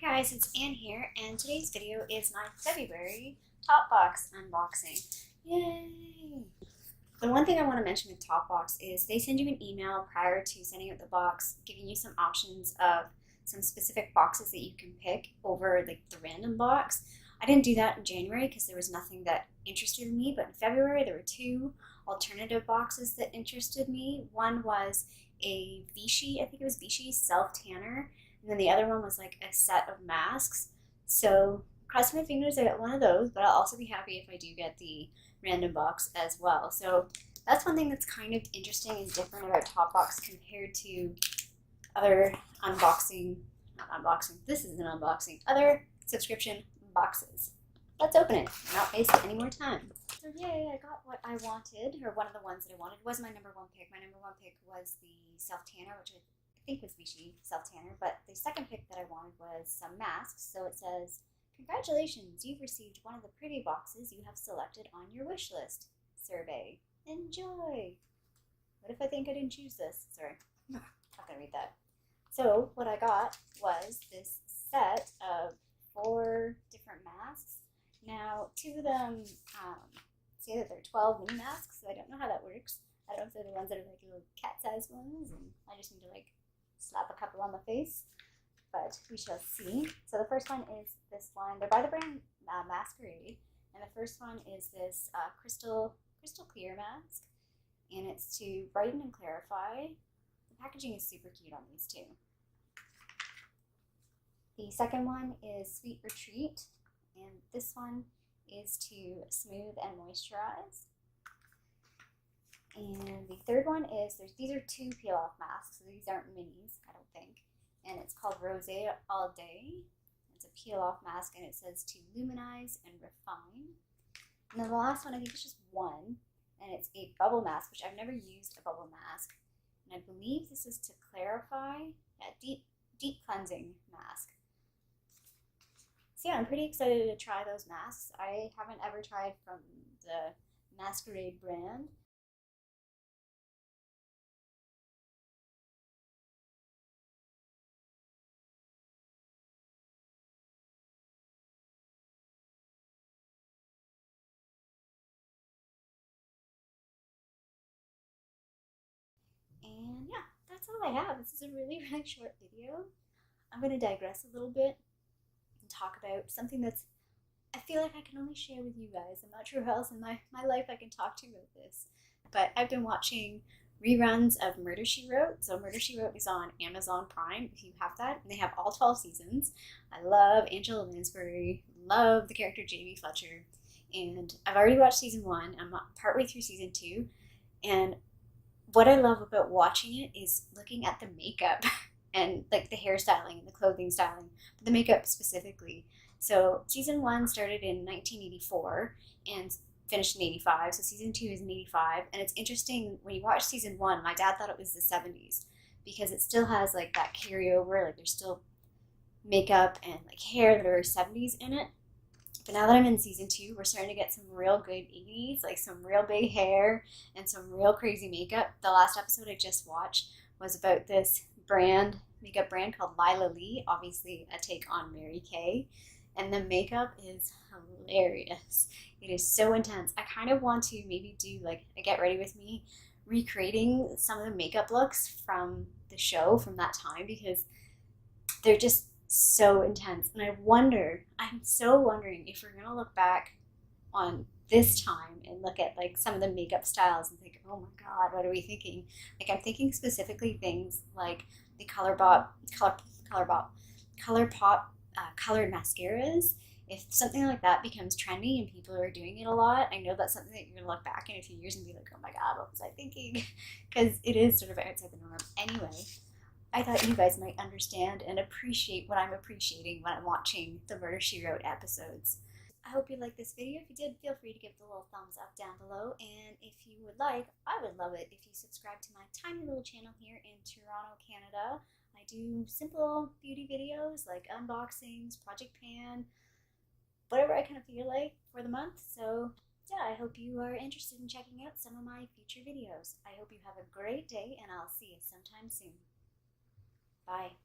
Hi guys, it's Anne here, and today's video is my February Topbox unboxing. Yay! The one thing I want to mention with Topbox is they send you an email prior to sending out the box, giving you some options of some specific boxes that you can pick over like the random box. I didn't do that in January because there was nothing that interested me, but in February there were two alternative boxes that interested me. One was a Vichy, I think it was Vichy self-tanner, and then the other one was like a set of masks. So cross my fingers I get one of those, but I'll also be happy if I do get the random box as well. So that's one thing that's kind of interesting and different about Topbox compared to other this is an unboxing, other subscription boxes. Let's open it, not waste any more time. So yay, I got what I wanted, or one of the ones that I wanted. It was my number one pick. My number one pick was the self-tanner, which I think was Vichy self-tanner, but the second pick that I wanted was some masks. So it says, congratulations, you've received one of the pretty boxes you have selected on your wish list. Survey. Enjoy. What if I think I didn't choose this? Sorry, I'm not gonna read that. So what I got was this set of 4 different masks. Now, 2 of them say that they're 12 mini masks, so I don't know how that works. I don't know if they're the ones that are like little cat-sized ones, and I just need to like slap a couple on the face, but we shall see. So the first one is this one. They're by the brand Masquerade, and the first one is this crystal clear mask, and it's to brighten and clarify. The packaging is super cute on these two. The second one is Sweet Retreat, and this one is to smooth and moisturize. And the third one is, these are 2 peel-off masks, so these aren't minis, I don't think. And it's called Rosé All Day. It's a peel-off mask, and it says to luminize and refine. And then the last one, I think it's just one, and it's a bubble mask, which I've never used a bubble mask. And I believe this is to clarify, deep cleansing mask. So yeah, I'm pretty excited to try those masks. I haven't ever tried from the Masquerade brand. And yeah, that's all I have. This is a really short video. I'm going to digress a little bit and talk about something that's, I feel like I can only share with you guys. I'm not sure who else in my life I can talk to about this. But I've been watching reruns of Murder, She Wrote. So Murder, She Wrote is on Amazon Prime, if you have that. And they have all 12 seasons. I love Angela Lansbury, love the character Jamie Fletcher. And I've already watched season 1. I'm partway through season 2. And what I love about watching it is looking at the makeup and like the hairstyling and the clothing styling, but the makeup specifically. So season 1 started in 1984 and finished in 85. So season 2 is in 85. And it's interesting, when you watch season 1, my dad thought it was the 70s because it still has like that carryover, like there's still makeup and like hair that are 70s in it. But now that I'm in season 2, we're starting to get some real good 80s, like some real big hair and some real crazy makeup. The last episode I just watched was about this makeup brand called Lila Lee, obviously a take on Mary Kay. And the makeup is hilarious. It is so intense. I kind of want to maybe do like a Get Ready With Me, recreating some of the makeup looks from the show from that time, because they're just so intense. And I'm so wondering if we're going to look back on this time and look at like some of the makeup styles and think, oh my God, what are we thinking? Like I'm thinking specifically things like the ColourPop colored mascaras. If something like that becomes trendy and people are doing it a lot, I know that's something that you're going to look back in a few years and be like, oh my God, what was I thinking? Because it is sort of outside the norm. Anyway, I thought you guys might understand and appreciate what I'm appreciating when I'm watching the Murder, She Wrote episodes. I hope you liked this video. If you did, feel free to give the little thumbs up down below. And if you would like, I would love it if you subscribe to my tiny little channel here in Toronto, Canada. I do simple beauty videos like unboxings, Project Pan, whatever I kind of feel like for the month. So yeah, I hope you are interested in checking out some of my future videos. I hope you have a great day, and I'll see you sometime soon. Bye.